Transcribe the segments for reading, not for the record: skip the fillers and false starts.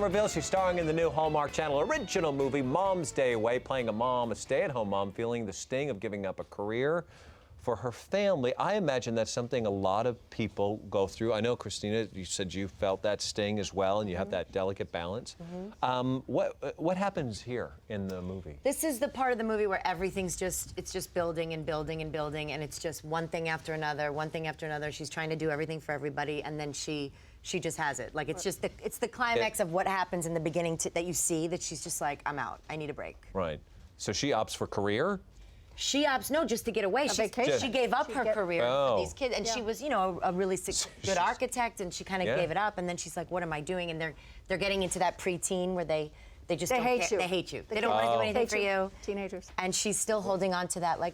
Somerville. She's starring in the new Hallmark Channel original movie, Mom's Day Away, playing a mom, a stay-at-home mom, feeling the sting of giving up a career for her family. I imagine that's something a lot of people go through. I know, Christina, you said you felt that sting as well, and you have that delicate balance. What happens here in the movie? This is the part of the movie where everything's it's just building and building and building, and it's just one thing after another, one thing after another. She's trying to do everything for everybody, and then she just has it. Like, it's just it's the climax of what happens in the beginning that you see, that she's just like, I'm out. I need a break. Right. So she opts for career? She opts, no, just to get away. She gave up her career for these kids, and she was, you know, a really good architect, and she kind of gave it up, and then she's like, what am I doing? And they're getting into that preteen where they just don't hate care. you. They hate you. They don't want to do anything for you. Teenagers. And she's still holding on to that, like,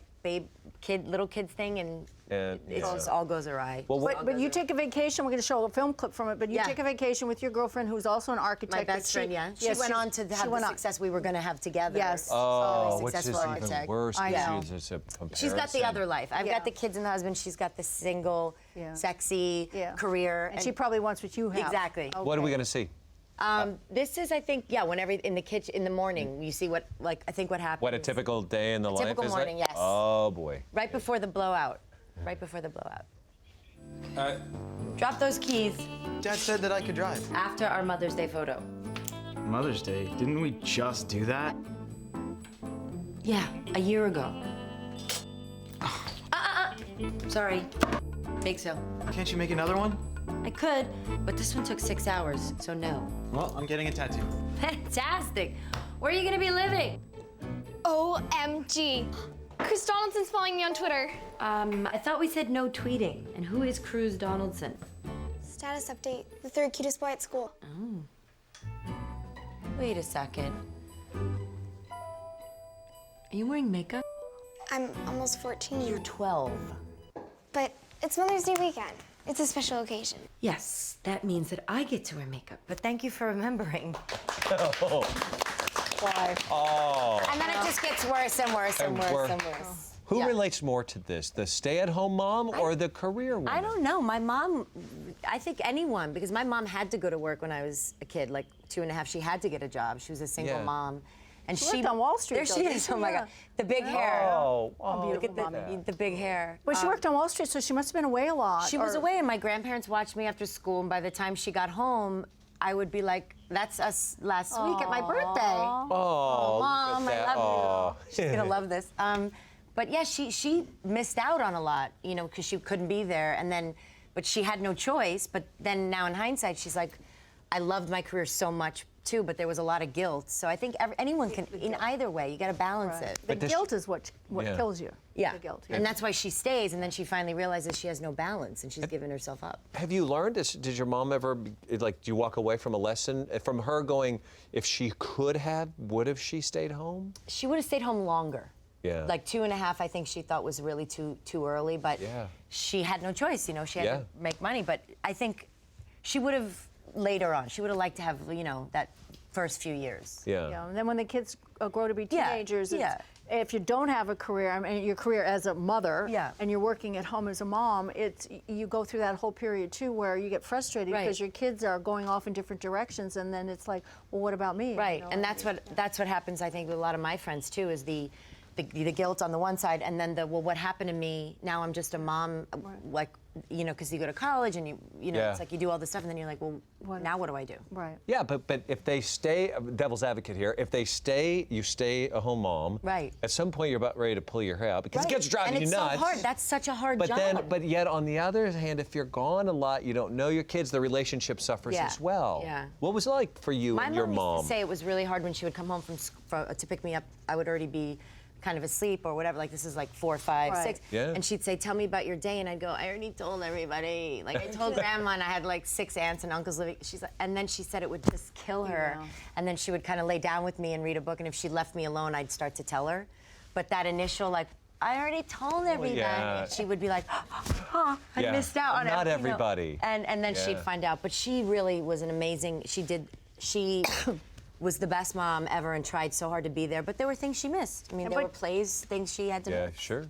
little kids thing, and it just all goes awry. Well, but you take a vacation. We're going to show a film clip from it. But you take a vacation with your girlfriend, who's also an architect. My best friend, She went on to have the success we were going to have together. Yes. Oh, which is even worse. I know. She's got the other life. I've got the kids and the husband. She's got the single, sexy career. And she probably wants what you have. Exactly. Okay. What are we going to see? This is, I think, whenever in the kitchen in the morning, you see what happens. What a typical day in the life is. Typical morning, yes. Oh boy. Right before the blowout. Right before the blowout. Drop those keys. Dad said that I could drive. After our Mother's Day photo. Mother's Day? Didn't we just do that? Yeah, a year ago. Sorry. Bake sale. Can't you make another one? I could, but this one took 6 hours, so no. Well, I'm getting a tattoo. Fantastic. Where are you gonna be living? OMG. Chris Donaldson's following me on Twitter. I thought we said no tweeting. And who is Cruz Donaldson? Status update. The third cutest boy at school. Oh. Wait a second. Are you wearing makeup? I'm almost 14. You're 12. But it's Mother's Day weekend. It's a special occasion. Yes, that means that I get to wear makeup. But thank you for remembering. Why? Oh. And then it just gets worse and worse and worse and worse. Who relates more to this, the stay-at-home mom or the career woman? I don't know. My mom, I think anyone, because my mom had to go to work when I was a kid, like 2.5. She had to get a job. She was a single mom. And she worked on Wall Street. There she is. Oh my God, the big hair. Oh, look at the big hair. But she worked on Wall Street, so she must have been away a lot. She was away, and my grandparents watched me after school. And by the time she got home, I would be like, "That's us last week at my birthday." Oh, Mom, I love you. She's gonna you. love this. But yeah, she missed out on a lot, you know, because she couldn't be there, and then, but she had no choice. But then now in hindsight, she's like, I loved my career so much too, but there was a lot of guilt. So I think anyone can, in either way, you got to balance it. The guilt is what kills you. Yeah. The guilt. And that's why she stays, and then she finally realizes she has no balance, and she's given herself up. Have you learned this? Did your mom ever, like, do you walk away from a lesson from her going, if she could have, would have she stayed home? She would have stayed home longer. Yeah. Like 2.5, I think she thought was really too early, but she had no choice, you know, she had to make money. But I think she would have, later on, she would have liked to have, you know, that first few years. Yeah. And then when the kids grow to be teenagers, if you don't have a career, I mean, your career as a mother, and you're working at home as a mom, you go through that whole period too, where you get frustrated because your kids are going off in different directions, and then it's like, well, what about me? Right, you know? and that's what happens, I think, with a lot of my friends too, is the guilt on the one side, and then well, what happened to me? Now I'm just a mom, like, you know, because you go to college and you know, it's like you do all this stuff, and then you're like, well, now what do I do? Right. Yeah, but if they stay, devil's advocate here, if they stay, you stay a home mom. Right. At some point, you're about ready to pull your hair out because it gets driving you nuts. And it's so hard. That's such a hard job. But yet, on the other hand, if you're gone a lot, you don't know your kids, the relationship suffers as well. Yeah. What was it like for you and your mom? My mom used to say it was really hard when she would come home to pick me up. I would already be kind of asleep or whatever, like this is like 4, 5, 6. Yeah. And she'd say, tell me about your day, and I'd go, I already told everybody. Like I told grandma, and I had like 6 aunts and uncles living. She's like, and then she said it would just kill her. And then she would kind of lay down with me and read a book, and if she left me alone, I'd start to tell her. But that initial, like, I already told everybody. She would be like, I missed out on it. Not everybody. And then she'd find out. But she really was an amazing, she was the best mom ever and tried so hard to be there, but there were things she missed. I mean, there were plays, things she had to miss. Yeah, sure.